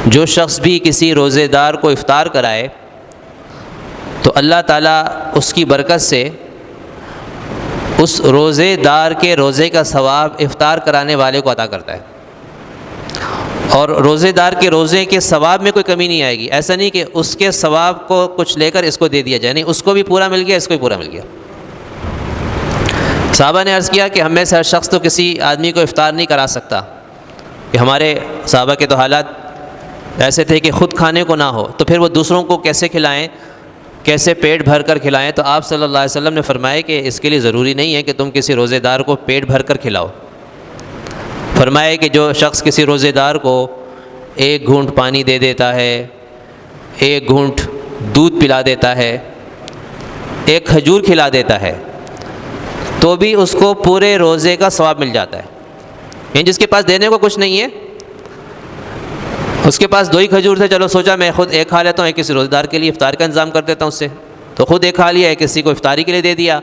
جو شخص بھی کسی روزے دار کو افطار کرائے تو اللہ تعالیٰ اس کی برکت سے اس روزے دار کے روزے کا ثواب افطار کرانے والے کو عطا کرتا ہے، اور روزے دار کے روزے کے ثواب میں کوئی کمی نہیں آئے گی۔ ایسا نہیں کہ اس کے ثواب کو کچھ لے کر اس کو دے دیا جائے، نہیں، اس کو بھی پورا مل گیا، اس کو بھی پورا مل گیا۔ صحابہ نے عرض کیا کہ ہم میں سے ہر شخص تو کسی آدمی کو افطار نہیں کرا سکتا، کہ ہمارے صحابہ کے تو حالات ایسے تھے کہ خود کھانے کو نہ ہو تو پھر وہ دوسروں کو کیسے کھلائیں، کیسے پیٹ بھر کر کھلائیں؟ تو آپ صلی اللہ علیہ وسلم نے فرمایا کہ اس کے لیے ضروری نہیں ہے کہ تم کسی روزے دار کو پیٹ بھر کر کھلاؤ۔ فرمایا کہ جو شخص کسی روزے دار کو ایک گھونٹ پانی دے دیتا ہے، ایک گھونٹ دودھ پلا دیتا ہے، ایک کھجور کھلا دیتا ہے، تو بھی اس کو پورے روزے کا ثواب مل جاتا ہے۔ یعنی جس کے پاس دینے کو کچھ نہیں ہے، اس کے پاس 2 ہی کھجور تھے، چلو سوچا میں خود ایک کھا لیتا ہوں، ایک کسی روزے دار کے لیے افطار کا انتظام کر دیتا ہوں، اس سے تو خود ایک کھا لیا، ایک کسی کو افطاری کے لیے دے دیا،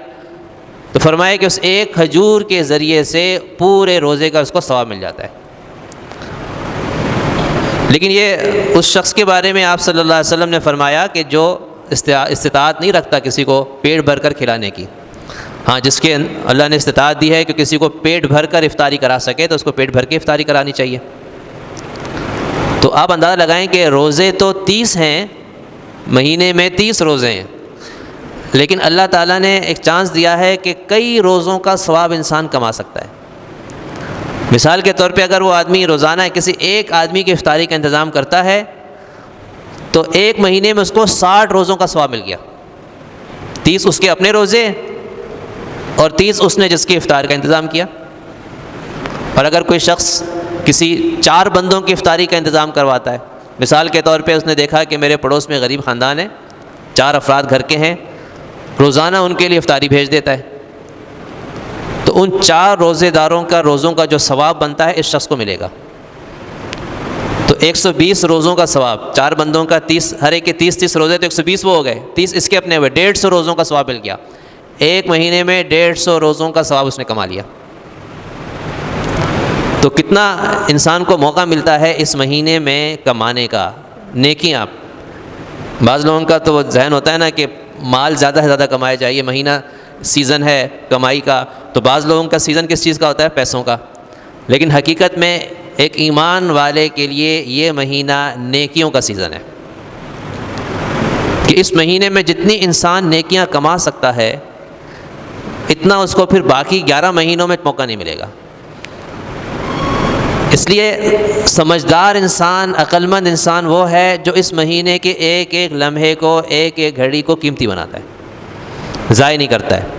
تو فرمایا کہ اس ایک کھجور کے ذریعے سے پورے روزے کا اس کو ثواب مل جاتا ہے۔ لیکن یہ اس شخص کے بارے میں آپ صلی اللہ علیہ وسلم نے فرمایا کہ جو استطاعت نہیں رکھتا کسی کو پیٹ بھر کر کھلانے کی۔ ہاں، جس کے اللہ نے استطاعت دی ہے کہ کسی کو پیٹ بھر کر افطاری کرا سکے تو اس کو پیٹ بھر کے افطاری کرانی چاہیے۔ تو آپ اندازہ لگائیں کہ روزے تو 30 ہیں، مہینے میں 30 روزے ہیں، لیکن اللہ تعالیٰ نے ایک چانس دیا ہے کہ کئی روزوں کا ثواب انسان کما سکتا ہے۔ مثال کے طور پہ اگر وہ آدمی روزانہ کسی ایک آدمی کی افطاری کا انتظام کرتا ہے تو ایک مہینے میں اس کو 60 روزوں کا ثواب مل گیا۔ 30 اس کے اپنے روزے اور 30 اس نے جس کی افطار کا انتظام کیا۔ اور اگر کوئی شخص کسی 4 بندوں کی افطاری کا انتظام کرواتا ہے، مثال کے طور پہ اس نے دیکھا کہ میرے پڑوس میں غریب خاندان ہے، 4 افراد گھر کے ہیں، روزانہ ان کے لیے افطاری بھیج دیتا ہے، تو ان 4 روزے داروں کا روزوں کا جو ثواب بنتا ہے اس شخص کو ملے گا۔ تو 120 روزوں کا ثواب، 4 بندوں کا 30، ہر ایک کے 30 روزے، تو 120 وہ ہو گئے، 30 اس کے اپنے ہوئے، 150 روزوں کا ثواب مل گیا۔ ایک مہینے میں 150 روزوں کا ثواب اس نے کما لیا۔ تو کتنا انسان کو موقع ملتا ہے اس مہینے میں کمانے کا، نیکیاں۔ بعض لوگوں کا تو وہ ذہن ہوتا ہے نا کہ مال زیادہ سے زیادہ کمایا جائے، یہ مہینہ سیزن ہے کمائی کا، تو بعض لوگوں کا سیزن کس چیز کا ہوتا ہے؟ پیسوں کا۔ لیکن حقیقت میں ایک ایمان والے کے لیے یہ مہینہ نیکیوں کا سیزن ہے، کہ اس مہینے میں جتنی انسان نیکیاں کما سکتا ہے اتنا اس کو پھر باقی 11 مہینوں میں موقع نہیں ملے گا۔ اس لیے سمجھدار انسان، عقل مند انسان وہ ہے جو اس مہینے کے ایک ایک لمحے کو، ایک ایک گھڑی کو قیمتی بناتا ہے، ضائع نہیں کرتا ہے۔